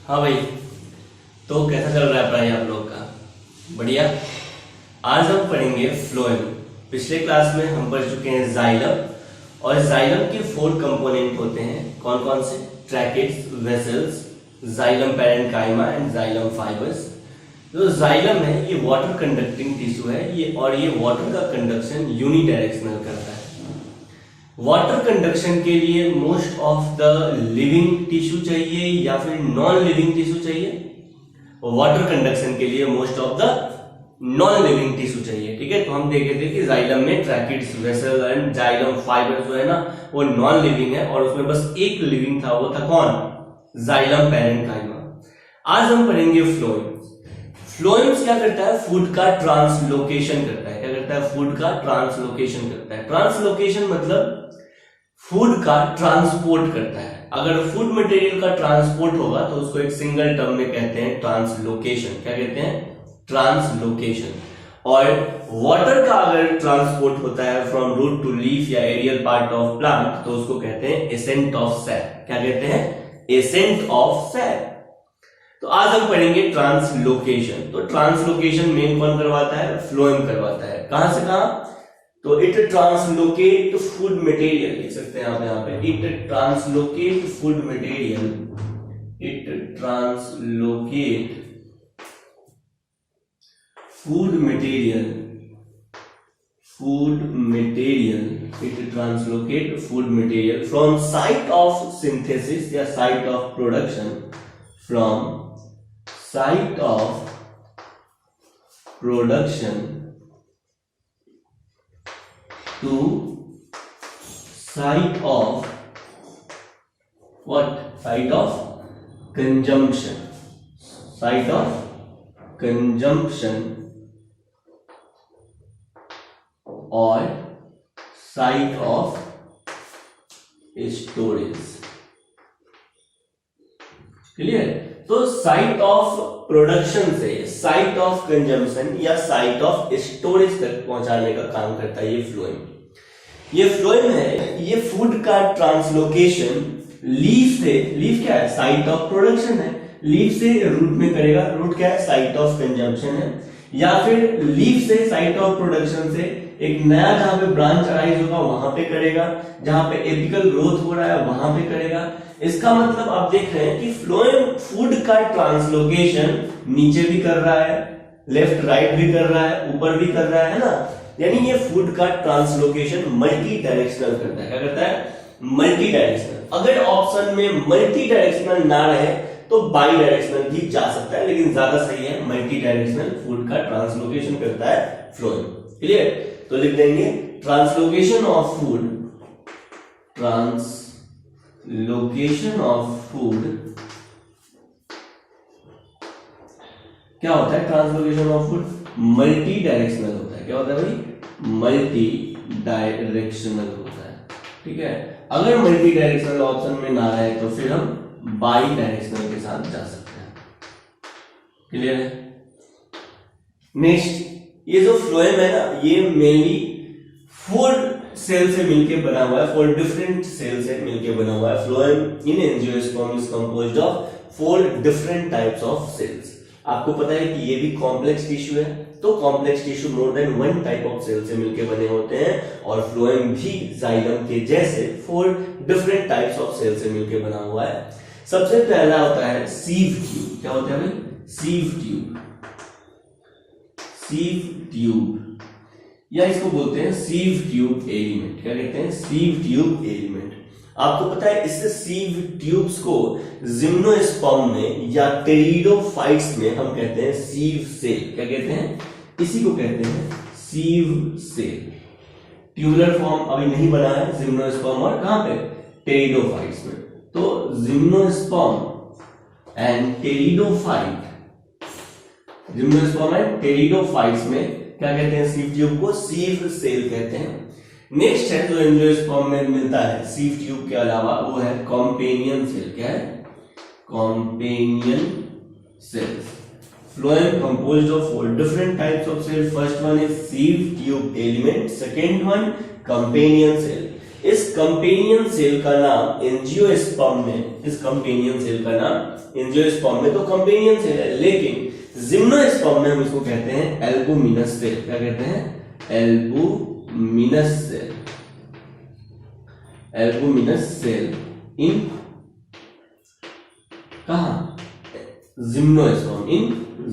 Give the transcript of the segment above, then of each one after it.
हाँ भाई, तो कैसा चल रहा है पढ़ाई आप लोग का? बढ़िया। आज हम पढ़ेंगे फ्लोएम। पिछले क्लास में हम पढ़ चुके हैं जाइलम, और जाइलम के 4 कंपोनेंट होते हैं। कौन कौन से? Tracheids, vessels, xylem parenchyma and xylem fibres. जो जाइलम है ये वाटर कंडक्टिंग टिश्यू है, ये वाटर का कंडक्शन यूनिडायरेक्शनल करता है। वाटर कंडक्शन के लिए most of the living tissue चाहिए या फिर नॉन लिविंग टिश्यू चाहिए? वाटर कंडक्शन के लिए most of the non living tissue चाहिए। ठीक है, तो हम देखे थे कि जाइलम में tracheids, vessel and xylem fibre जो है ना वो नॉन लिविंग है, और उसमें बस एक लिविंग था, वो था कौन? Xylem parenchyma. आज हम पढ़ेंगे फ्लोएम। फ्लोएम्स क्या करता है? फूड का ट्रांसलोकेशन करता है। क्या करता है? फूड का ट्रांसलोकेशन करता है। ट्रांसलोकेशन मतलब फूड का ट्रांसपोर्ट करता है। अगर फूड मटेरियल का ट्रांसपोर्ट होगा तो उसको एक सिंगल टर्म में कहते हैं ट्रांसलोकेशन। क्या कहते हैं? ट्रांसलोकेशन। और वाटर का अगर ट्रांसपोर्ट होता है फ्रॉम रूट टू लीफ या एरियल पार्ट ऑफ प्लांट तो उसको कहते हैं एसेंट ऑफ सैप। क्या कहते हैं? Ascent of SAP. तो आज हम पढ़ेंगे ट्रांसलोकेशन। तो ट्रांसलोकेशन मेन कौन करवाता है? फ्लोएम करवाता है। कहां से कहां? तो इट ट्रांसलोकेट फूड मटेरियल, लिख सकते हैं आप यहाँ पे, it translocate food material, it translocate food material, it translocate food material from site of synthesis या site of production, from site of production to site of what? Site of consumption. Site of consumption or site of storage. Clear? तो site of production से site of consumption या site of storage तक पहुंचाने का काम करता है ये फ्लोएम। ये फ्लोएम है, ये फूड का ट्रांसलोकेशन लीफ से, लीफ क्या है? साइट ऑफ प्रोडक्शन है, लीफ से रूट में करेगा। रूट क्या है? साइट ऑफ कंजम्पशन है। या फिर लीफ से साइट ऑफ प्रोडक्शन से एक नया जहां पे ब्रांच अराइज होगा वहां पे करेगा, जहां पे एपिकल ग्रोथ हो रहा है वहां पे करेगा। इसका मतलब आप देख रहे हैं कि फ्लोएम फूड का ट्रांसलोकेशन नीचे भी कर रहा है, लेफ्ट राइट भी कर रहा है, ऊपर भी कर रहा है ना। यानी ये फूड का ट्रांसलोकेशन मल्टी डायरेक्शनल करता है। क्या करता है? Multi directional. अगर ऑप्शन में मल्टी डायरेक्शनल ना रहे तो बाई डायरेक्शनल भी जा सकता है, लेकिन ज्यादा सही है मल्टी डायरेक्शनल फूड का ट्रांसलोकेशन करता है फ्लोएम। क्लियर? तो लिख देंगे translocation of food, translocation of food क्या होता है? Translocation of food multi directional होता है। क्या होता है भाई? मल्टी डायरेक्शनल होता है। ठीक है, अगर मल्टी डायरेक्शनल ऑप्शन में ना रहे तो फिर हम बाई डायरेक्शनल के साथ जा सकते हैं। क्लियर है? नेक्स्ट, ये जो फ्लोएम है ना ये मेनली 4 सेल से मिलके बना हुआ है, 4 डिफरेंट सेल से मिलके बना हुआ है। Phloem in angiosperm is composed of 4 different types of cells. आपको पता है कि ये भी कॉम्प्लेक्स टिश्यू है, तो complex tissue more than 1 type of cell से मिलके बने होते हैं, और फ्लोएम भी जाइलम के जैसे 4 डिफरेंट टाइप्स ऑफ सेल से मिलके बना हुआ है। सबसे पहला होता है सीव ट्यूब। क्या होता है भाई? सीव ट्यूब, सीव ट्यूब, या इसको बोलते हैं सीव ट्यूब एलिमेंट। क्या कहते हैं? सीव ट्यूब एलिमेंट। आपको पता है इससे सीव ट्यूब्स को जिम्नोस्पर्म में या टेरिडोफाइट्स में हम कहते हैं सीव सेल। क्या कहते हैं? इसी को कहते हैं सीव सेल। ट्यूबुलर फॉर्म अभी नहीं बना है जिम्नोस्पर्म और कहां पे? टेरिडोफाइट्स में। तो gymnosperm and pteridophyte, gymnosperm and pteridophytes में क्या कहते हैं? सीव ट्यूब को सीव सेल कहते हैं। नेक्स्ट है जो एंजियोस्पर्म में मिलता है सीव ट्यूब के अलावा, वो है कॉम्पेनियन सेल। क्या है? Companion cells. Phloem composed of 4 different types of cell. First one is sieve tube element, second one companion cell. इस कंपेनियन सेल का नाम एंजियोस्पर्म में, इस कंपेनियन सेल का नाम एंजियोस्पर्म में तो कंपेनियन सेल है, लेकिन जिम्नोस्पर्म में हम इसको कहते हैं एल्बुमिनस सेल। क्या कहते हैं? Albuminous cell. Albuminous cell in कहा? Gymnosperm, in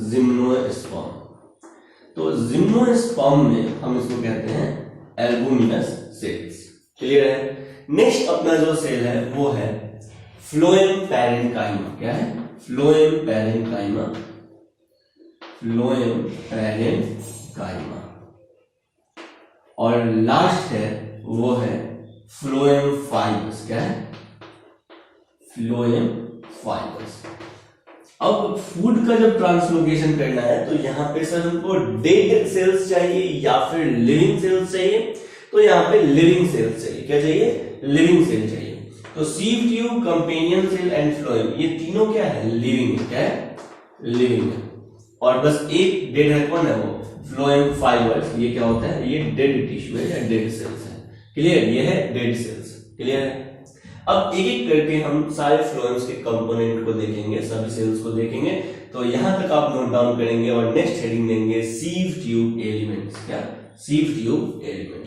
gymnosperm. तो जिम्नोस्पर्म में हम इसको कहते हैं एल्बुमिनस सेल्स। क्लियर है? नेक्स्ट अपना जो सेल है वो है फ्लोएम पैरेन्काइमा। क्या है? Phloem parenchyma. Phloem parenchyma. और लास्ट है वो है फ्लोएम फाइबर्स। क्या है? Phloem fibres. अब फूड का जब ट्रांसलोकेशन करना है तो यहां पे सर हमको डेड सेल्स चाहिए या फिर लिविंग सेल्स चाहिए? तो यहां पे लिविंग सेल्स चाहिए। क्या चाहिए? लिविंग सेल चाहिए। तो sieve tube, companion cell and phloem, ये तीनों क्या है? लिविंग है। क्या है? लिविंग है। और बस एक डेड है, कौन है वो? Phloem fibres. ये क्या होता है? ये डेड टिश्यू है या डेड सेल्स है। क्लियर? ये है डेड सेल्स। क्लियर है? अब एक एक करके हम सारे फ्लोएम्स के कंपोनेंट को देखेंगे, सभी सेल्स को देखेंगे। तो यहां तक आप नोट डाउन करेंगे और नेक्स्ट हेडिंग देंगे सीव ट्यूब एलिमेंट्स। क्या? Sieve tube element.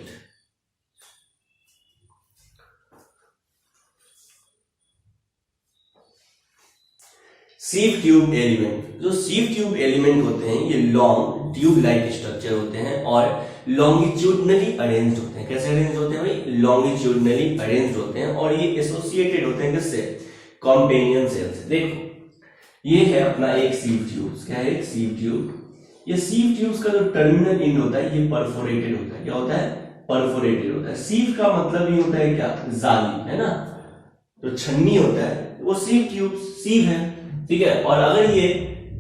Sieve tube element, जो सीव ट्यूब एलिमेंट होते हैं ये लॉन्ग ट्यूब लाइक स्ट्रक्चर होते हैं और लॉन्गिट्यूडनली अरेंज्ड होते हैं। कैसे अरेंज होते हैं भाई? लॉन्गिट्यूडनली अरेंज्ड होते हैं और ये एसोसिएटेड होते हैं किससे? कंपेनियन सेल से। देखो ये है अपना एक सीव ट्यूब। क्या है? एक सीव ट्यूब। ये सीव ट्यूब्स का जो टर्मिनल एंड होता है ये परफोरेटेड होता है। क्या होता है? परफोरेटेड होता है। सीव का मतलब ये होता है क्या? जाली, है ना? जो छन्नी होता है वो सीव ट्यूब, सीव है। ठीक है? और अगर ये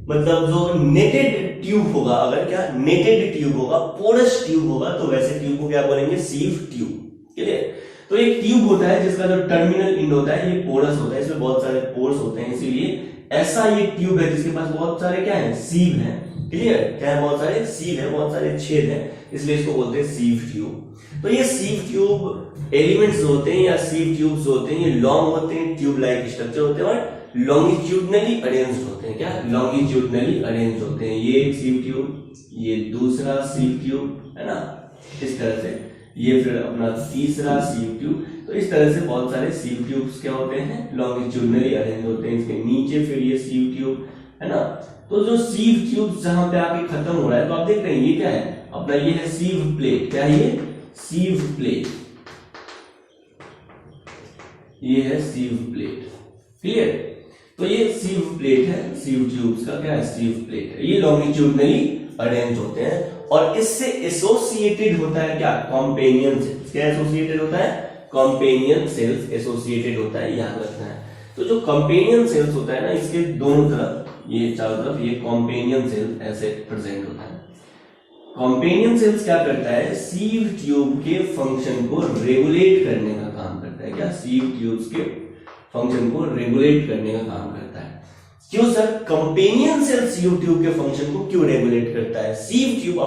मतलब जो नेटेड ट्यूब होगा, अगर क्या नेटेड ट्यूब होगा, पोरस ट्यूब होगा, तो वैसे ट्यूब को क्या बोलेंगे? Sieve tube. क्लियर? तो एक ट्यूब होता है जिसका जो टर्मिनल एंड होता है ये पोरस होता है, इसमें बहुत सारे पोर्स होते हैं, इसीलिए ऐसा ये ट्यूब है जिसके पास बहुत सारे क्या है? सीव है। क्लियर? क्या है? बहुत सारे सीव है, बहुत सारे छेद है, इसलिए इसको बोलते हैं सीव ट्यूब। तो ये सीव ट्यूब एलिमेंट्स होते हैं या सीव ट्यूब्स होते हैं, ये लॉन्ग होते हैं, ट्यूब लाइक स्ट्रक्चर होते हैं और लॉन्गिट्यूडनली अरेंज्ड होते हैं। क्या? लॉन्गिट्यूडनली अरेंज्ड होते हैं। ये एक सीव ट्यूब, ये दूसरा सीव ट्यूब, है ना? इस तरह से ये फिर अपना तीसरा सीव ट्यूब। तो इस तरह से बहुत सारे सीव ट्यूब्स क्या होते हैं? लॉन्गिट्यूडनली अरेंज होते हैं। इसके नीचे फिर ये सीव ट्यूब, है ना? तो जो सीव ट्यूब जहां पे आके खत्म हो रहा है तो आप देख रहे हैं ये क्या है? अपना ये है सीव प्लेट। क्या है ये? सीव प्लेट। ये है सीव प्लेट। क्लियर? तो ये सीव प्लेट है, सीव ट्यूब्स का क्या है? सीव प्लेट है। ये लॉन्गिट्यूडनली अरेंज होते हैं और इससे एसोसिएटेड होता है क्या? Companion cells. क्या एसोसिएटेड होता है? कंपेनियन सेल्स एसोसिएटेड होता है, याद रखना है। तो जो कंपेनियन सेल्स होता है ना, इसके दोनों तरफ, ये चारों तरफ ये कंपेनियन सेल ऐसे प्रेजेंट होता है। कंपेनियन सेल्स क्या करता है? सीव ट्यूब के फंक्शन को रेगुलेट करने का काम करता है। क्या? सीव ट्यूब्स के फंक्शन को रेगुलेट करने का काम करता है। क्यों sir? Companion cell sieve tube के फंक्शन को क्यों रेगुलेट करता है? सीव ट्यूब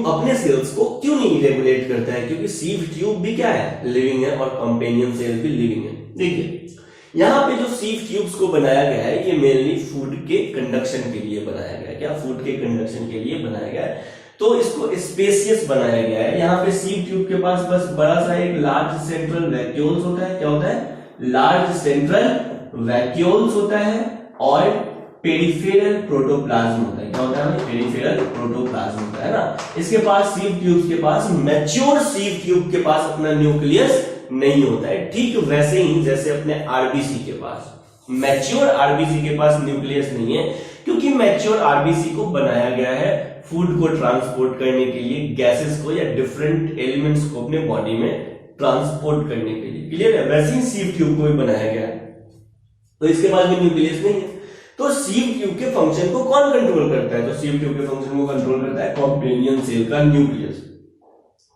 अपने सेल्स को क्यों नहीं रेगुलेट करता है? क्योंकि सीव ट्यूब भी क्या है? लिविंग है और कंपेनियन सेल भी लिविंग है। देखिए यहां पे जो सीव ट्यूब्स को बनाया गया है ये मेनली फूड के कंडक्शन के लिए बनाया गया है। क्या? फूड के कंडक्शन के लिए बनाया गया है। तो इसको स्पेसियस बनाया गया है। यहाँ पे सीव ट्यूब के पास बस बड़ा सा एक लार्ज सेंट्रल वैक्यूल्स होता है। क्या होता है? लार्ज सेंट्रल वैक्यूल्स होता है और पेरिफेरल प्रोटोप्लाज्म होता है। क्या होता है? पेरिफेरल प्रोटोप्लाज्म होता है ना। इसके पास सीव ट्यूब्स के पास, मैच्योर सीव ट्यूब के पास अपना न्यूक्लियस नहीं होता है। ठीक वैसे ही जैसे अपने आरबीसी के पास, मैच्योर आरबीसी के पास न्यूक्लियस नहीं है क्योंकि मैच्योर आरबीसी को बनाया गया है फूड को ट्रांसपोर्ट करने के लिए, गैसेस को या डिफरेंट एलिमेंट्स को अपने बॉडी में ट्रांसपोर्ट करने के लिए। क्लियर है? वैसे ही सीव ट्यूब को भी बनाया गया है, तो इसके पास भी न्यूक्लियस नहीं है। तो सीव ट्यूब के फंक्शन को कौन कंट्रोल करता है? तो सीव ट्यूब के फंक्शन को कंट्रोल करता है कंपेनियन सेल का न्यूक्लियस।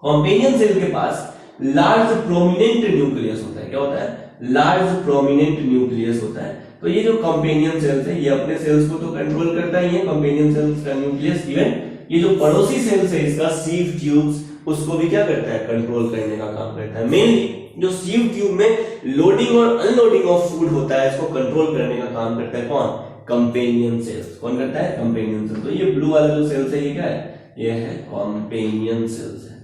कंपेनियन सेल के पास लार्ज प्रोमिनेंट न्यूक्लियस होता है। क्या होता है? लार्ज प्रोमिनेंट न्यूक्लियस होता है। तो ये जो कंपेनियन सेल्स है ये अपने सेल्स को तो कंट्रोल करता ही है, कंपेनियन सेल्स का न्यूक्लियस। इवन ये जो पड़ोसी सेल्स है इसका सीव ट्यूब्स उसको भी क्या करता है, कंट्रोल करने का काम करता है। मेनली जो सीव ट्यूब में लोडिंग और अनलोडिंग ऑफ फूड होता है इसको कंट्रोल करने का काम करता है कौन, कंपेनियन सेल्स। कौन करता है, कंपेनियन सेल्स। तो ये ब्लू वाला जो सेल्स है ये क्या है, ये है कंपेनियन सेल्स है।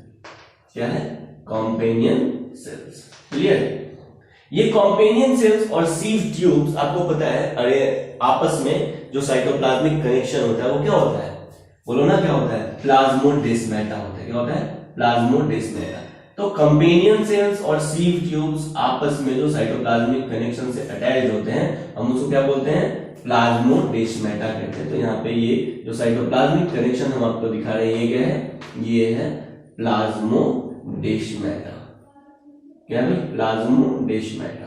क्या है, कंपेनियन सेल्स। क्लियर। ये कंपेनियन सेल्स और सीव ट्यूब्स आपको पता है, अरे आपस में जो साइटोप्लाज्मिक कनेक्शन होता है वो क्या होता है, बोलो ना क्या होता है, प्लाज्मोडेस्माटा होता है। क्या होता है, प्लाज्मोडेस्माटा। तो कंपेनियन सेल्स और सीव ट्यूब्स आपस में जो साइटोप्लाज्मिक कनेक्शन से अटैच होते हैं हम उसको क्या बोलते हैं, प्लाज्मोडेस्माटा कहते हैं। तो यहाँ पे ये जो साइटोप्लाज्मिक कनेक्शन हम आपको दिखा रहे हैं ये क्या है, ये है प्लाज्मोडेस्माटा। क्या है, प्लाज्मोडेस्माटा।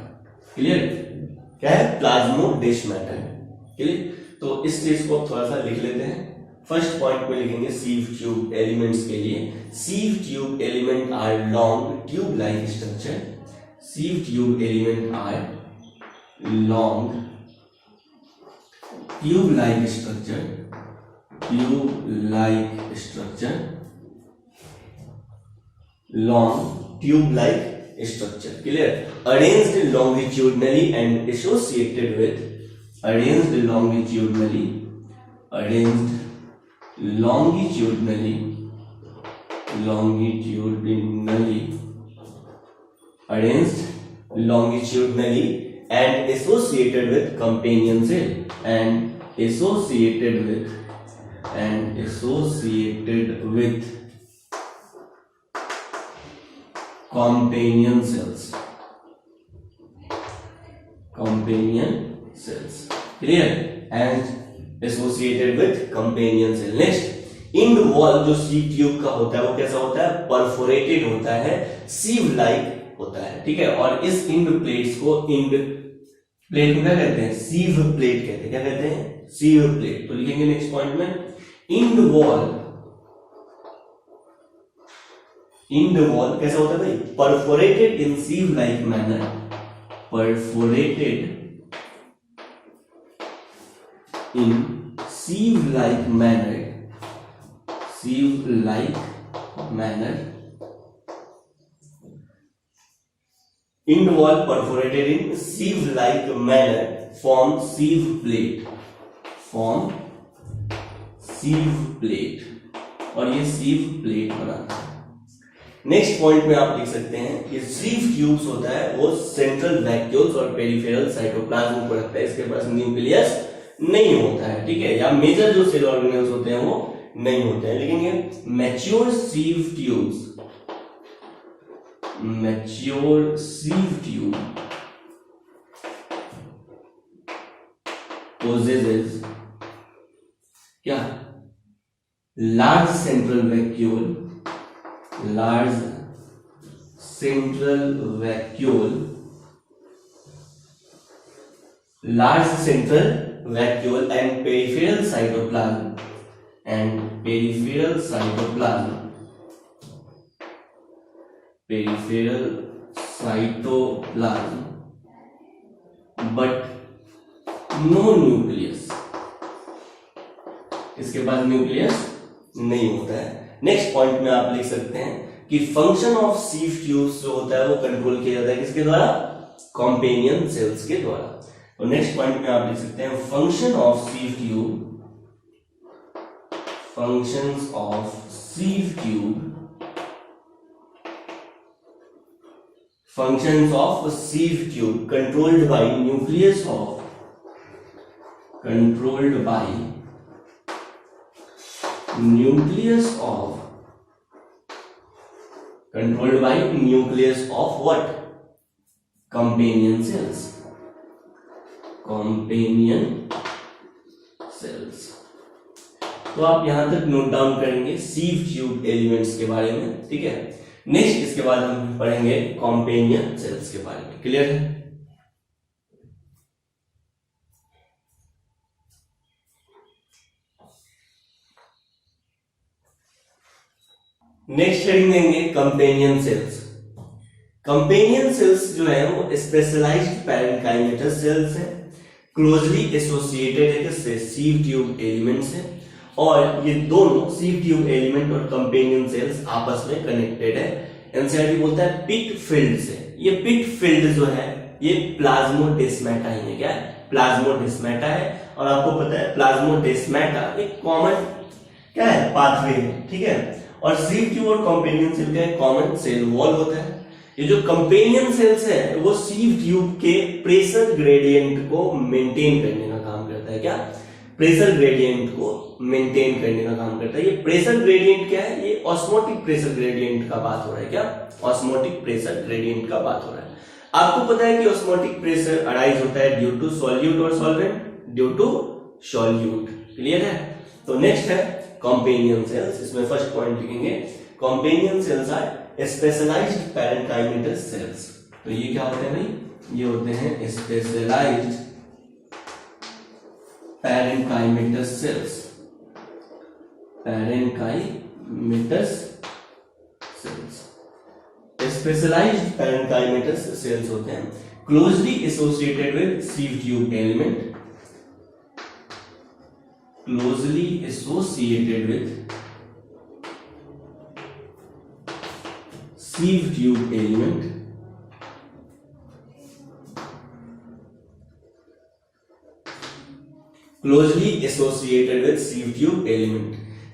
क्लियर। क्या है, प्लाज्मोडेस्माटा। क्लियर। तो इस चीज को थोड़ा सा लिख लेते हैं। फर्स्ट पॉइंट में लिखेंगे सीव ट्यूब एलिमेंट्स के लिए, sieve tube element are long tube like structure. Sieve tube element are long tube like structure, tube like structure, long tube like structure. Clear. Arranged longitudinally and associated with, arranged longitudinally, arranged longitudinally, longitudinally, arranged longitudinally and associated with companion cell, and associated with, and associated with companion cells, companion cells. Clear. And associated with companion cell. Next, end wall जो sieve tube का होता है वो कैसा होता है, perforated होता है, सीव लाइक होता है। ठीक है। और इस इंड प्लेट्स को, इंड प्लेट को क्या कहते हैं, सीव प्लेट कहते हैं। क्या कहते हैं, सीव प्लेट। तो लिखेंगे नेक्स्ट पॉइंट में, इंड वॉल, इंड वॉल कैसा होता है भाई, perforated in sieve like manner, perforated in sieve like manner, sieve like manner, end wall perforated in sieve like manner form sieve plate, form sieve plate, और ये सीव plate बनाता है। Next point में आप लिख सकते हैं कि सीव ट्यूब्स होता है वो सेंट्रल वैक्यूल्स और पेरिफेरल साइटोप्लाज्म को रखता है, इसके पास न्यूक्लियस नहीं होता है। ठीक है। या मेजर जो सेल ऑर्गेनेल्स होते हैं वो नहीं होते हैं। लिखेंगे mature sieve tubes, mature sieve tube possesses क्या, large central vacuole, large central vacuole, large central vacuole and peripheral cytoplasm, and peripheral cytoplasm, peripheral cytoplasm, but no nucleus, इसके पास न्यूक्लियस नहीं होता है। नेक्स्ट पॉइंट में आप लिख सकते हैं कि फंक्शन ऑफ सीव ट्यूब्स जो होता है वो कंट्रोल किया जाता है किसके द्वारा, कॉम्पेनियन सेल्स के द्वारा। तो नेक्स्ट पॉइंट में आप लिख सकते हैं function of sieve tube, functions of sieve tube, functions of sieve tube controlled by nucleus of, controlled by nucleus of, controlled by nucleus of what, companion cells, companion cells। तो आप यहां तक note down करेंगे सीव tube elements के बारे में। ठीक है। नेक्स्ट इसके बाद हम पढ़ेंगे कॉम्पेनियन सेल्स के बारे में। क्लियर है। नेक्स्ट हेडिंग देंगे कंपेनियन सेल्स। कंपेनियन सेल्स जो है वो स्पेशलाइज्ड पैरेन्काइमेटस सेल्स है, क्लोजली एसोसिएटेड है किससे, सीव ट्यूब एलिमेंट से, और ये दोनों सीव ट्यूब एलिमेंट और कंपेनियन सेल्स आपस में कनेक्टेड है। एनसीईआरटी बोलता है पिट फिल्ड से। ये पिट फिल्ड जो है ये प्लाज्मोडेस्माटा ही है। क्या है? प्लाज्मोडेस्माटा है। और आपको पता है प्लाज्मोडेस्माटा एक कॉमन क्या है? पाथवे है। ठीक है। और सीव ट्यूब और कंपेनियन सेल का कॉमन सेल वॉल होता है। ये जो कंपेनियन सेल्स है वो सीव ट्यूब के प्रेशर ग्रेडियंट को मेंटेन करने का काम करता है। क्या? प्रेशर ग्रेडियंट को मेंटेन करने का काम करता है। ये प्रेशर ग्रेडियंट क्या है? ये ऑस्मोटिक प्रेशर ग्रेडियंट का बात हो रहा है। क्या? ऑस्मोटिक प्रेशर ग्रेडियंट का बात हो रहा है। आपको पता है कि ऑस्मोटिक प्रेशर अराइज होता है ड्यू टू सॉल्यूट और solvent, due to solute. Clear है? तो नेक्स्ट है कंपेनियन सेल्स। इसमें फर्स्ट पॉइंट लिखेंगे companion cells are specialized parenchymatous cells. तो ये क्या होते हैं भाई? ये होते हैं specialized parenchymatous cells. Parenchymatous cells specialized parenchymatous cells होते हैं closely associated with sieve tube element. Closely associated with sieve tube element closely associated with sieve tube element।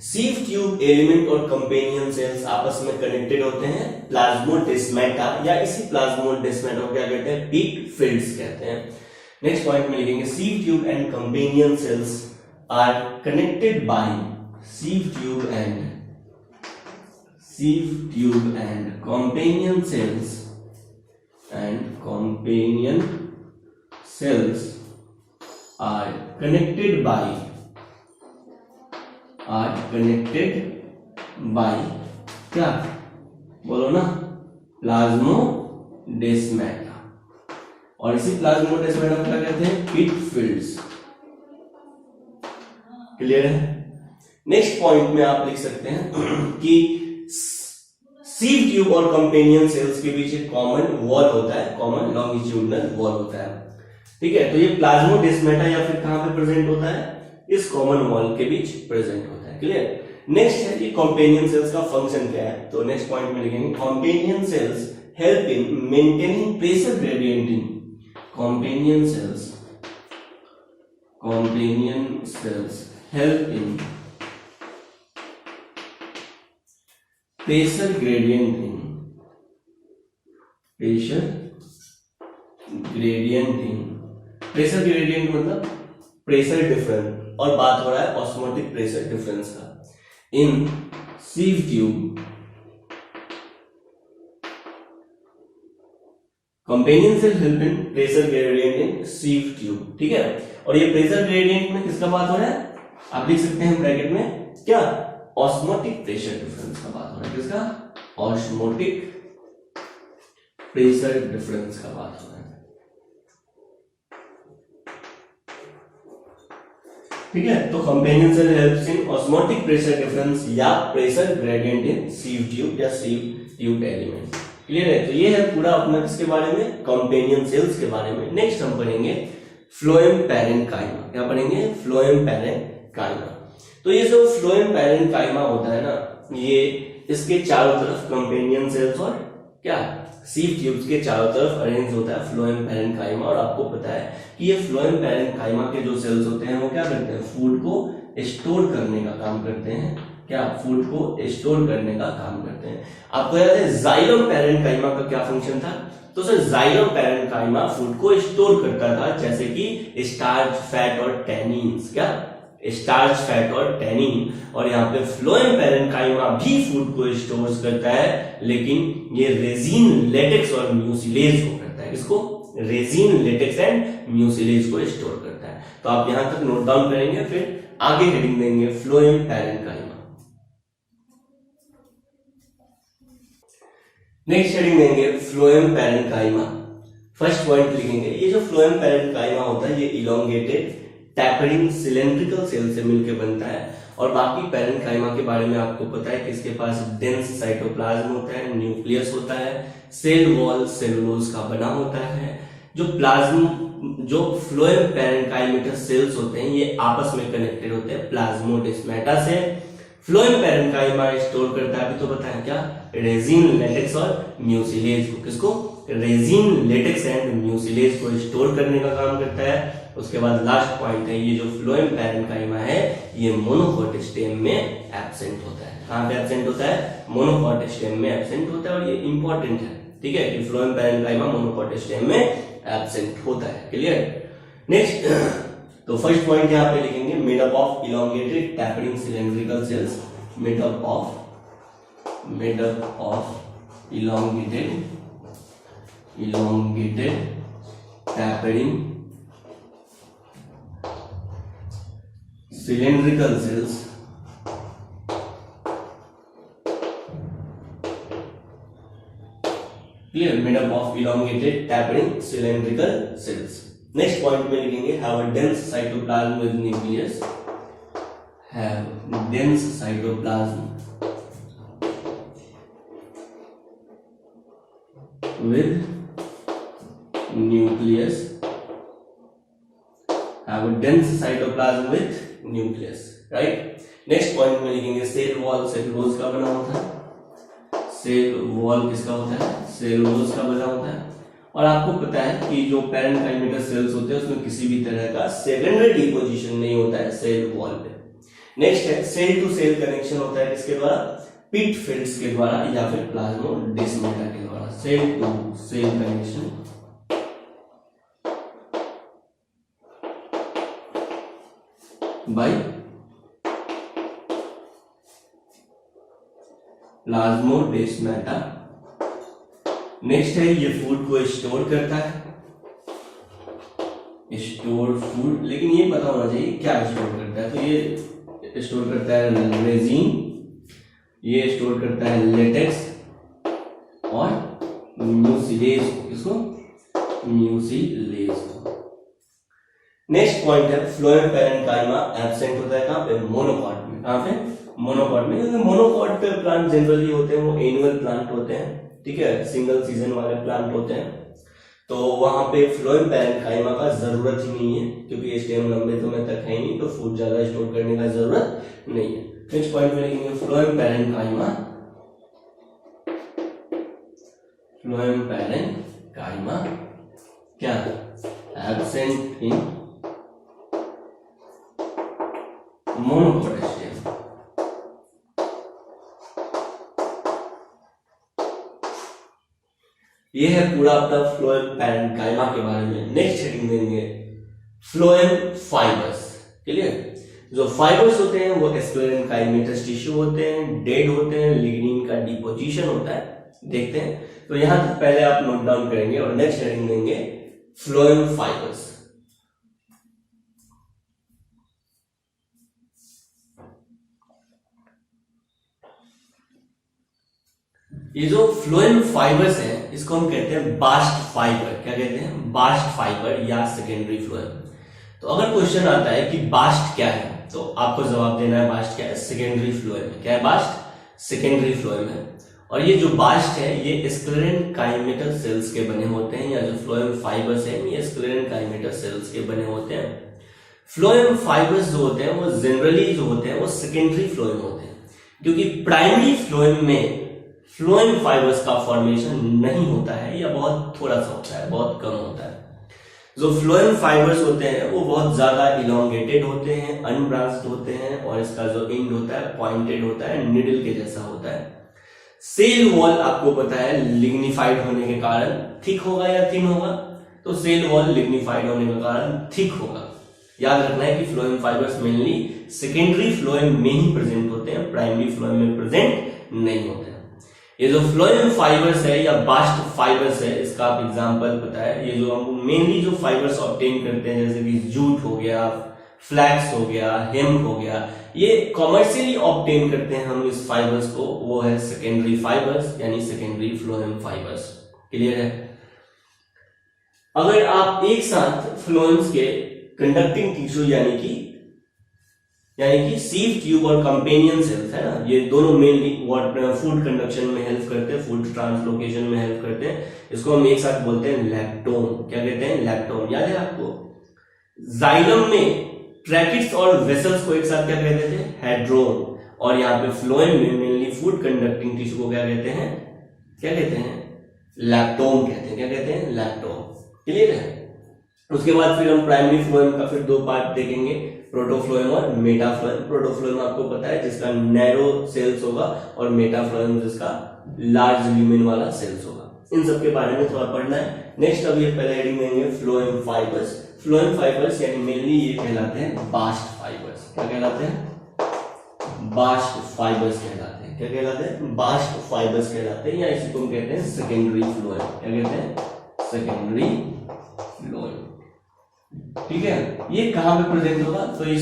sieve tube element और कंपेनियन सेल्स आपस में connected होते हैं plasmodesmata या इसी plasmodesmata को क्या कहते हैं? पिट फिल्ड्स कहते हैं। नेक्स्ट पॉइंट में लिखेंगे sieve tube and companion cells are connected by sieve tube and companion cells are connected by क्या? बोलो ना, प्लाज्मोडेस्माटा। और इसी प्लाज्मोडेस्माटा को क्या कहते हैं? पिट फिल्ड्स। क्लियर है? नेक्स्ट पॉइंट में आप लिख सकते हैं कि सीव ट्यूब और कंपेनियन सेल्स के बीच एक कॉमन वॉल होता है, कॉमन लॉन्गिट्यूडनल वॉल होता है। ठीक है। तो ये प्लाज्मोडेस्माटा या फिर कहां पे प्रेजेंट होता है? इस कॉमन वॉल के बीच प्रेजेंट होता है। क्लियर? नेक्स्ट है कि कंपेनियन सेल्स का फंक्शन क्या है। तो नेक्स्ट पॉइंट में लिखेंगे companion cells help in maintaining pressure gradient in companion cells help in pressure gradient मतलब प्रेशर डिफरेंस, और बात हो रहा है ऑस्मोटिक प्रेशर डिफरेंस का in sieve tube. Companion cell help in pressure gradient in sieve tube. ठीक है। और ये प्रेशर ग्रेडियंट में किसका बात हो रहा है? आप लिख सकते हैं ब्रैकेट में क्या? ऑस्मोटिक प्रेशर डिफरेंस का बात हो रहा है। किसका? ऑस्मोटिक प्रेशर डिफरेंस का बात हो रहा है। ठीक है। तो companion cell helps in osmotic pressure difference या pressure gradient in sieve tube या सीव ट्यूब एलिमेंट। क्लियर है? तो ये है पूरा अपना किसके बारे में? कंपेनियन सेल्स के बारे में। नेक्स्ट हम पढ़ेंगे फ्लोएम पैरेंकाइमा। क्या पढ़ेंगे? Phloem parenchyma. तो ये जो फ्लोएम पैरेंकाइमा होता है ना, ये इसके चारों तरफ कंपेनियन सेल्स और क्या सीव ट्यूब्स के चारों तरफ अरेंज होता है फ्लोएम पैरेंकाइमा। और आपको पता है कि ये फ्लोएम पैरेंकाइमा के जो सेल्स होते हैं वो क्या करते हैं? फूड को स्टोर करने का काम करते हैं। क्या? फूड को स्टोर करने का काम करते हैं। आपको याद है जाइलम पैरेंकाइमा का क्या फंक्शन था? तो सर जाइलम पैरेंकाइमा फूड को स्टोर करता था, जैसे कि स्टार्च, फैट और टैनिन्स। क्या? स्टार्च, फैट और टैनिन। और यहाँ पे फ्लोएम पैरेंकाइमा भी फूड को स्टोर करता है, लेकिन ये रेजिन, लेटेक्स और म्यूसिलेज को करता है। किसको? रेजिन, लेटेक्स एंड म्यूसिलेज को स्टोर करता है। तो आप यहां तक नोट डाउन करेंगे, फिर आगे हेडिंग देंगे फ्लोएम पैरेंकाइमा। नेक्स्ट हेडिंग देंगे फ्लोएम पैरेंकाइमा। फर्स्ट पॉइंट लिखेंगे ये जो फ्लोएम पैरेंकाइमा होता है ये इलोंगेटेड टैपरिंग सिलेंड्रिकल सेल से मिलकर बनता है। और बाकी पैरेंकाइमा के बारे में आपको पता है कि इसके पास डेंस साइटोप्लाज्म होता है, न्यूक्लियस होता है, सेल वॉल सेलुलोज का बना होता है। जो प्लाज्म जो फ्लोएम पैरेन्काइमा सेल्स होते हैं ये आपस में कनेक्टेड होते हैं प्लाज्मोडेस्माटा से। फ्लोएम पैरेन्काइमा स्टोर करता है, अभी तो बताया क्या, रेजिन, लेटेक्स और म्यूसिलेज को। किसको? रेजिन, लेटेक्स एंड म्यूसिलेज को स्टोर करने का काम करता है। उसके बाद लास्ट पॉइंट है, ये जो फ्लोएम पैरेन्काइमा है ये मोनोकॉट स्टेम में एब्सेंट होता है। कहां पे एब्सेंट होता है? मोनोकॉट स्टेम में एब्सेंट होता है, और ये इंपॉर्टेंट है, ठीक है, कि फ्लोएम पैरेन्काइमा मोनोकॉट स्टेम में एब्सेंट होता है। क्लियर? नेक्स्ट, तो फर्स्ट पॉइंट यहां पे लिखेंगे, made up of elongated tapering cylindrical cells. Made up of elongated tapering cylindrical cells clear, made up of elongated tapering cylindrical cells. Next point में लिखेंगे have a dense cytoplasm with nucleus, have dense cytoplasm with nucleus, have a dense cytoplasm with nucleus, right. Next point में लिखेंगे cell wall cellulose का बना होता है। Cell wall किसका होता है? सेलुलोज का बना होता है। और आपको पता है कि जो पैरेन्काइमा सेल्स होते हैं उसमें किसी भी तरह का सेकेंडरी डिपोजिशन नहीं होता है सेल वॉल पे। नेक्स्ट है सेल टू सेल कनेक्शन होता है किसके द्वारा? पिट फिल्ट्स के द्वारा या फिर प्लाज्मोडेस्माटा के द्वारा। Cell to cell connection by plasmodesmata. Next है ये फूड को स्टोर करता है, स्टोर फूड, लेकिन ये पता होना चाहिए क्या स्टोर करता है। तो ये स्टोर करता है रेजिन, ये स्टोर करता है लेटेक्स और म्यूसिलेज। किसको? म्यूसिलेज को। नेक्स्ट पॉइंट है फ्लोएम पैरेन्काइमा एब्सेंट होता है कहां पे? मोनोकॉट में। कहां पे? मोनोकॉट में, क्योंकि मोनोकॉट पे प्लांट जनरली होते हैं वो एनुअल प्लांट होते हैं, ठीक है, सिंगल सीजन वाले प्लांट होते हैं, तो वहां पे फ्लोएम पैरेन्काइमा का जरूरत ही नहीं है, क्योंकि स्टेम लंबे समय तक है ही नहीं, तो फूड ज्यादा स्टोर करने का जरूरत नहीं है। नेक्स्ट पॉइंट में लिखेंगे फ्लोएम पैरेन्काइमा क्या एब्सेंट इन मोनोकॉट स्टेम। ये है पूरा अपना फ्लोएम पैरेन्काइमा के बारे में। नेक्स्ट हेडिंग देंगे फ्लोएम फाइबर्स। क्लियर? जो फाइबर्स होते हैं वो स्क्लेरेनकाइमेटस टिश्यू होते हैं, डेड होते हैं, लिग्निन का डिपोजिशन होता है, देखते हैं। तो यहां तक पहले आप नोट डाउन करेंगे और नेक्स्ट हेडिंग देंगे फ्लोएम फाइबर्स। ये जो फ्लोएम फाइबर्स हैं इसको हम कहते हैं बास्ट फाइबर। क्या कहते हैं? बास्ट फाइबर या सेकेंडरी फ्लोएम। तो अगर क्वेश्चन आता है कि बास्ट क्या है, तो आपको जवाब देना है बास्ट क्या है? सेकेंडरी फ्लोएम है। क्या है बास्ट? सेकेंडरी फ्लोएम है। और ये जो बास्ट है ये स्क्लेरेनकाइमेटस सेल्स के बने होते हैं, या जो फ्लोएम फाइबर्स हैं ये स्क्लेरेनकाइमेटस सेल्स के बने होते हैं। फ्लोएम फाइबर्स जो होते हैं वो जनरली जो होते हैं वो सेकेंडरी फ्लोएम होते हैं, क्योंकि प्राइमरी फ्लोएम में फ्लोएम फाइबर्स का फॉर्मेशन नहीं होता है, या बहुत थोड़ा सा होता है, बहुत कम होता है। जो फ्लोएम फाइबर्स होते हैं वो बहुत ज्यादा इलोंगेटेड होते हैं, अनब्रांच्ड होते हैं, और इसका जो एंड होता है पॉइंटेड होता है, निडल के जैसा होता है। सेल वॉल आपको पता है लिग्निफाइड होने के कारण थिक होगा या थिन होगा? तो सेल वॉल लिग्निफाइड होने के कारण थिक होगा। याद रखना है कि phloem fibres mainly secondary phloem में ही प्रेजेंट होते हैं, प्राइमरी फ्लोएम में प्रेजेंट नहीं होते हैं। ये जो फ्लोएम फाइबर्स है या बास्ट फाइबर्स है, इसका आप एग्जांपल पता है, ये जो हम मेनली जो फाइबर्स ऑब्टेन करते हैं जैसे कि जूट हो गया, फ्लैक्स हो गया, हेम्प हो गया, ये कॉमर्शियली ऑब्टेन करते हैं हम इस फाइबर्स को, वो है सेकेंडरी फाइबर्स यानी सेकेंडरी फ्लोएम फाइबर्स। क्लियर है? अगर आप एक साथ फ्लोएम्स के कंडक्टिंग टिश्यू यानी कि यानी कि सीव ट्यूब और कंपेनियन सेल्स है ना, ये दोनों मेनली फूड कंडक्शन में हेल्प करते हैं, फूड ट्रांसलोकेशन में हेल्प करते हैं। इसको हम एक साथ बोलते हैं लैक्टोम। क्या कहते हैं? लैक्टोम। याद है आपको? जाइलम में ट्रैकिट्स और वेसल्स को एक साथ क्या कहते थे? हेड्रोन। और यहाँ पे फ्लोएम में मेनली फूड कंडक्टिंग टिश्यू को क्या कहते हैं? क्या कहते हैं? लैक्टोम कहते हैं। क्या कहते हैं? लैक्टोम। क्लियर है? उसके बाद फिर हम प्राइमरी फ्लोएम का फिर दो पार्ट देखेंगे, प्रोटोफ्लोएम और मेटाफ्लोएम। प्रोटोफ्लोएम आपको पता है जिसका नैरो सेल्स होगा, और मेटाफ्लोएम जिसका लार्ज ल्यूमेन वाला सेल्स होगा। इन सब के बारे में थोड़ा पढ़ना है। नेक्स्ट अब ये पहले हेडिंग देंगे फ्लोएम फाइबर्स। फ्लोएम फाइबर्स यानी मेनली ये कहलाते हैं बास्ट फाइबर्स। क्या कहलाते हैं? बास्ट फाइबर्स कहलाते हैं। क्या कहलाते हैं? बास्ट फाइबर्स कहलाते हैं, या इसी को हम कहते हैं सेकेंडरी फ्लोएम। क्या कहते हैं? Secondary phloem. ठीक है, ये कहां पे प्रेजेंट होगा? तो इस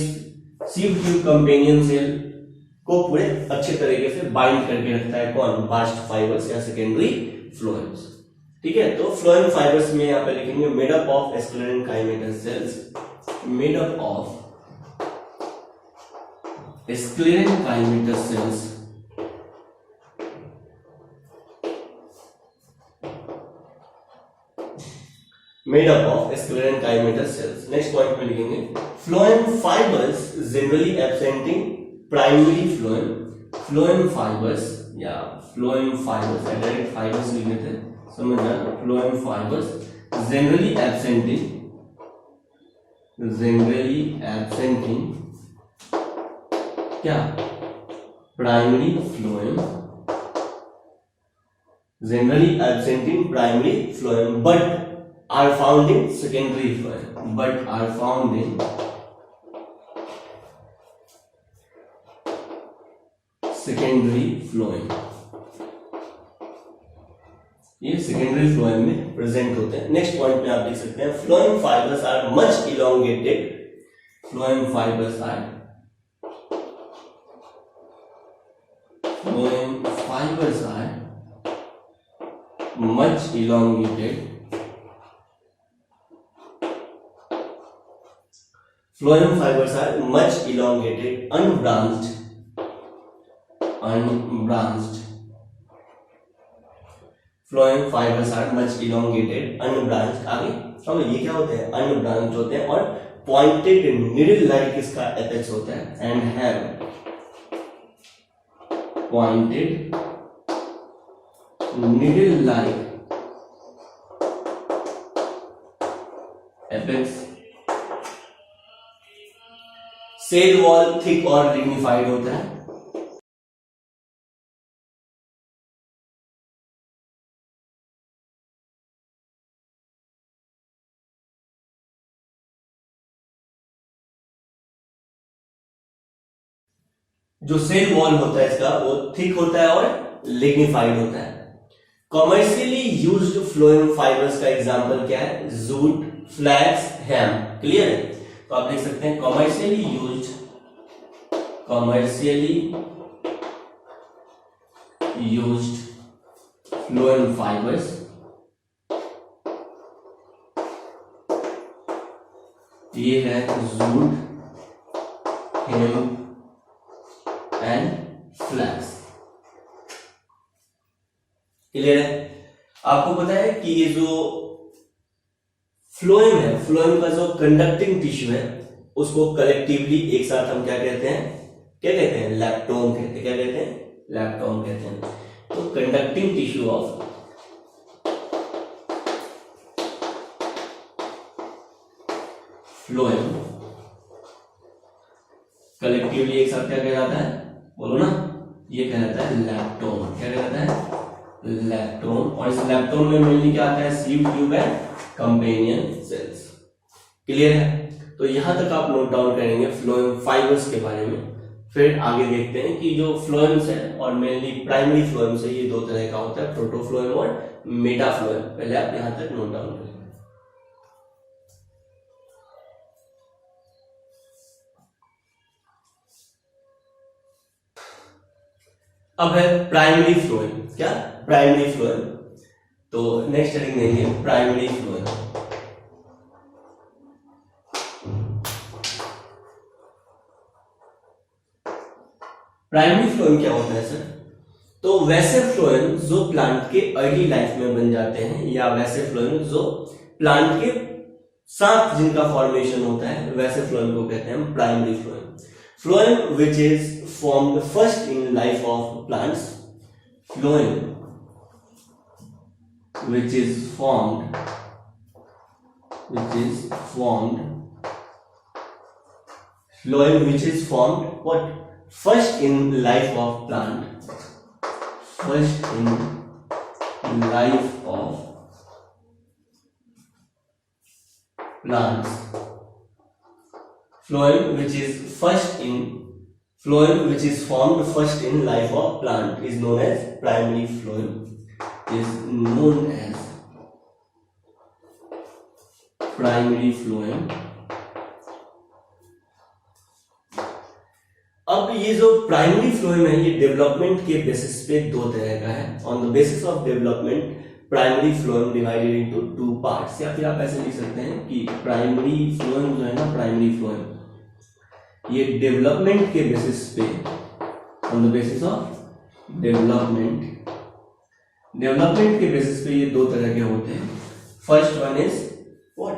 सीव ट्यूब कंपेनियन सेल को पूरे अच्छे तरीके से बाइंड करके रखता है कौन? बास्ट फाइबर्स या सेकेंडरी फ्लोएम्स। ठीक है, तो फ्लोएम फाइबर्स में यहां पे लिखेंगे made up of sclerenchymatous cells. Made up of sclerenchymatous cells made up of sclerenchymatous cells. Next point में लिखेंगे phloem fibers generally absent in primary phloem. phloem fibers या phloem fibers, direct fibers लिख लेते हैं, समझ जाना। phloem fibers generally absent in क्या? primary phloem. generally absent in primary phloem but are found in secondary phloem. But are found in secondary phloem. ये secondary phloem में present होते हैं। नेक्स्ट पॉइंट में आप देख सकते हैं phloem fibres are much elongated. Phloem fibres are much elongated. Phloem fibers are much elongated, unbranched. Phloem fibers are much elongated, unbranched. आगे अब ये क्या होते हैं? unbranched होते हैं, और pointed needle like इसका apex होता है, and have pointed needle like apex. Cell wall thick और लिग्निफाइड होता है। जो सेल वॉल होता है इसका वो थिक होता है और लिग्निफाइड होता है। कॉमर्शियली यूज्ड फ्लोएम फाइबर्स का एग्जांपल क्या है? जूट, फ्लैक्स, हेम। क्लियर है? तो आप देख सकते हैं कॉमर्शियली यूज्ड फ्लोएम फाइबर्स ये है jute, hemp and flax. Clear है? आपको पता है कि ये जो फ्लोएम है, फ्लोएम का जो कंडक्टिंग टिश्यू है उसको कलेक्टिवली एक साथ हम क्या कहते हैं? क्या कहते हैं? लैक्टोम कहते हैं। क्या कहते हैं? लैक्टोम कहते हैं। तो conducting tissue of phloem collectively एक साथ क्या कहलाता है? बोलो ना, ये कहलाता है लैक्टोम। क्या कहलाता है? लैक्टोम। और इस लैक्टोम में मेनली क्या आता है? Sieve tube and companion cells. Clear है? तो यहां तक आप नोट डाउन करेंगे फ्लोएम फाइबर्स के बारे में। फिर आगे देखते हैं कि जो फ्लोएम्स है और मेनली प्राइमरी फ्लोएम्स है, ये दो तरह का होता है, प्रोटोफ्लोएम और मेटाफ्लोएम। पहले आप यहां तक नोट डाउन करें। अब है प्राइमरी फ्लोएम। क्या? Primary phloem. तो नेक्स्ट हेडिंग देंगे प्राइमरी फ्लोएम। प्राइमरी फ्लोएम क्या होता है सर? तो वैसे फ्लोएम जो प्लांट के अर्ली लाइफ में बन जाते हैं, या वैसे फ्लोएम जो प्लांट के साथ जिनका फॉर्मेशन होता है, वैसे फ्लोएम को कहते हैं हम primary phloem. Phloem which is formed first in life of plants, phloem which is formed phloem which is formed what first in life of plant, first in life of plants, phloem which is formed first in life of plant is known as primary phloem, is known as primary phloem। अब ये जो primary phloem है ये development के basis पे दो तरह का है। On the basis of development primary phloem divided into two parts, या फिर आप ऐसे लिख सकते हैं कि प्राइमरी फ्लोएम जो है ना, प्राइमरी फ्लोएम ये डेवलपमेंट के बेसिस पे, on the basis of development के बेसिस पे ये दो तरह के होते हैं। First one is what?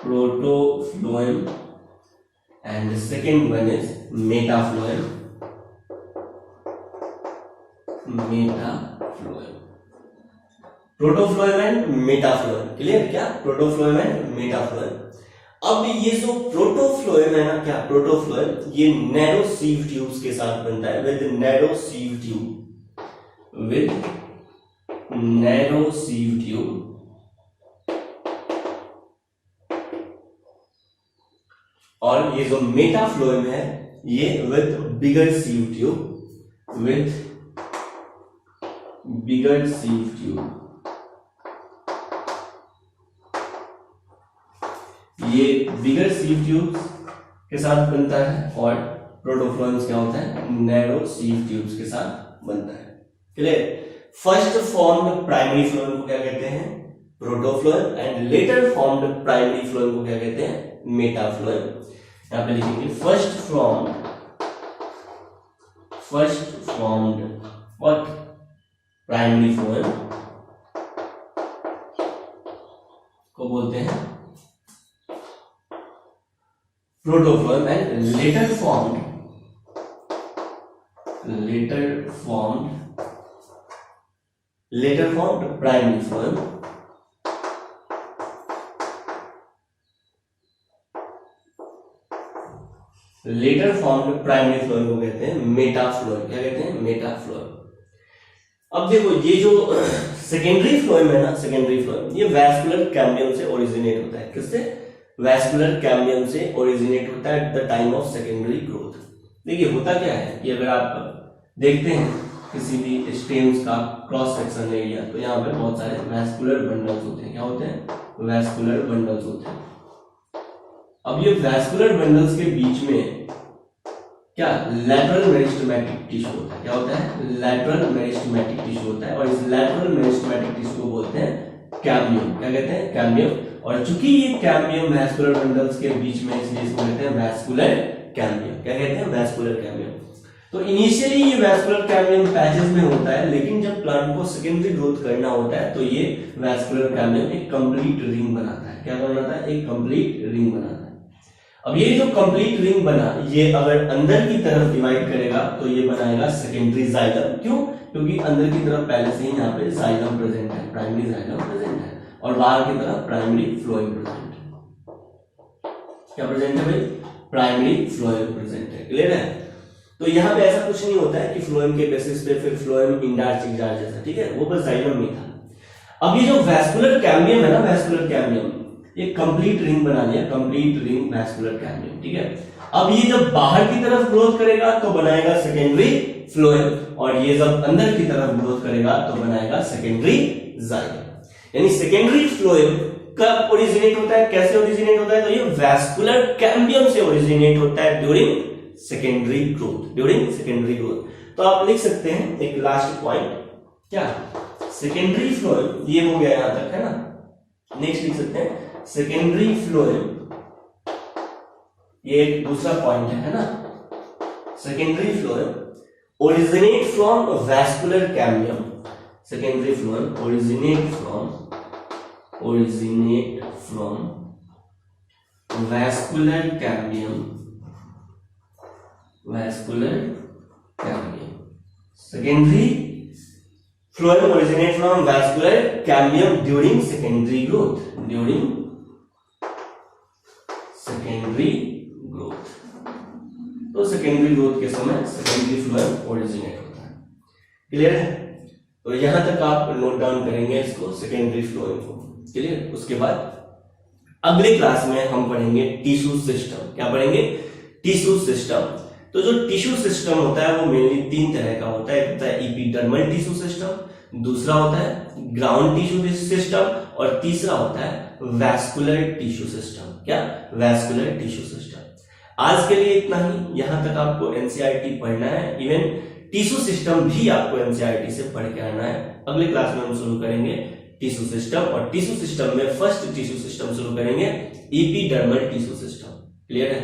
Protophloem and second one is metaphloem. Protophloem and metaphloem, clear? क्या प्रोटोफ्लोएम एंड मेटाफ्लोएम। अब ये जो प्रोटोफ्लोएम है ना, क्या प्रोटोफ्लोएम ये नैरो सीव ट्यूब्स के साथ बनता है, विद नैरो सीव ट्यूब। और ये जो मेटाफ्लोएम है ये विद बिगर सीव ट्यूब, ये बिगर सीव ट्यूब्स के साथ बनता है, और प्रोटोफ्लोएम क्या होता है? नैरो सीव ट्यूब्स के साथ बनता है, clear? First formed primary phloem को क्या कहते हैं? Protophloem, and later formed primary phloem को क्या कहते हैं? मेटाफ्लोएम। यहां पे लिखेंगे first formed what? Primary phloem को बोलते हैं protophloem, and later formed primary phloem को कहते हैं मेटाफ्लोएम। क्या कहते हैं? मेटाफ्लोएम। अब देखो ये जो सेकेंडरी फ्लोएम है ना, सेकेंडरी फ्लोएम ये वैस्कुलर कैम्बियम से ओरिजिनेट होता है। किससे? वैस्कुलर कैम्बियम से ओरिजिनेट होता है at the time of secondary growth. देखिए होता क्या है कि अगर आप देखते हैं किसी भी स्टेम्स का क्रॉस सेक्शन एरिया, तो यहाँ पे बहुत सारे वैस्कुलर बंडल्स होते हैं। क्या होते हैं? वैस्कुलर बंडल्स होते हैं। अब ये वैस्कुलर बंडल्स के बीच में क्या लैटरल मेरिस्टेमेटिक टिश्यू होता है। क्या होता है? लैटरल मेरिस्टेमेटिक टिश्यू होता है, और इस लैटरल मेरिस्टेमेटिक टिश्यू को बोलते हैं कैम्बियम। क्या कहते हैं? कैम्बियम। और चूंकि ये कैम्बियम वैस्कुलर बंडल्स के बीच में, इसलिए इसको कहते हैं वैस्कुलर कैम्बियम। क्या कहते हैं? Vascular cambium. तो इनिशियली ये वैस्कुलर कैम्बियम पैचेस में होता है, लेकिन जब प्लांट को सेकेंडरी ग्रोथ करना होता है तो ये वैस्कुलर कैम्बियम एक कंप्लीट रिंग बनाता है। क्या बनाता है? एक कंप्लीट रिंग बनाता है। अब ये जो कंप्लीट रिंग बना, ये अगर अंदर की तरफ डिवाइड करेगा तो ये बनाएगा सेकेंडरी जाइलम। क्यों? क्योंकि अंदर की तरफ पहले से ही यहाँ पे जाइलम प्रेजेंट है, प्राइमरी जाइलम प्रेजेंट है, और बाहर की तरफ प्राइमरी फ्लोएम प्रेजेंट है। क्या प्रेजेंट है भाई? प्राइमरी फ्लोएम प्रेजेंट है, क्लियर है? तो यहाँ पे ऐसा कुछ नहीं होता है कि फ्लोएम के बेसिस पे फिर फ्लोएम इंडार चिगजार जैसा, ठीक है? वो बस जाइलम में था। अब ये जो वैस्कुलर कैम्बियम है ना, वैस्कुलर कैम्बियम ये कंप्लीट रिंग बना लिया, कंप्लीट रिंग वैस्कुलर कैम्बियम, ठीक है? अब ये जब बाहर की तरफ ग्रोथ करेगा तो बनाएगा सेकेंडरी फ्लोएम, और ये जब अंदर की तरफ ग्रोथ करेगा तो बनाएगा सेकेंडरी जाइलम। यानी सेकेंडरी फ्लोएम कब ओरिजिनेट होता है, कैसे ओरिजिनेट होता है? तो ये वैस्कुलर कैम्बियम से ओरिजिनेट होता है ड्यूरिंग सेकेंडरी ग्रोथ। तो आप लिख सकते हैं एक लास्ट पॉइंट, क्या सेकेंडरी फ्लोएम, ये हो गया यहां तक, है ना? नेक्स्ट लिख सकते हैं सेकेंडरी फ्लोएम ये एक दूसरा पॉइंट है ना। Secondary phloem originate from vascular cambium, secondary phloem originate from vascular cambium, secondary phloem originate from vascular cambium during secondary growth, तो सेकेंडरी ग्रोथ के समय सेकेंडरी फ्लोएम ओरिजिनेट होता है। क्लियर है? तो यहां तक आप नोट डाउन करेंगे इसको, सेकेंडरी फ्लोएम को। क्लियर? उसके बाद अगले क्लास में हम पढ़ेंगे टिश्यू सिस्टम। क्या पढ़ेंगे? Tissue system. तो जो टिश्यू सिस्टम होता है वो मेनली 3 तरह का होता है। एक होता है एपिडर्मल टिश्यू सिस्टम, दूसरा होता है ग्राउंड टिश्यू सिस्टम, और तीसरा होता है वैस्कुलर टिश्यू सिस्टम। क्या? Vascular tissue system. आज के लिए इतना ही। यहां तक आपको एनसीईआरटी पढ़ना है, इवन टिश्यू सिस्टम भी आपको एनसीईआरटी से पढ़ के आना है। अगले क्लास में हम शुरू करेंगे टिश्यू सिस्टम, और टिश्यू सिस्टम में फर्स्ट टिश्यू सिस्टम शुरू करेंगे एपिडर्मल टिश्यू सिस्टम। क्लियर है?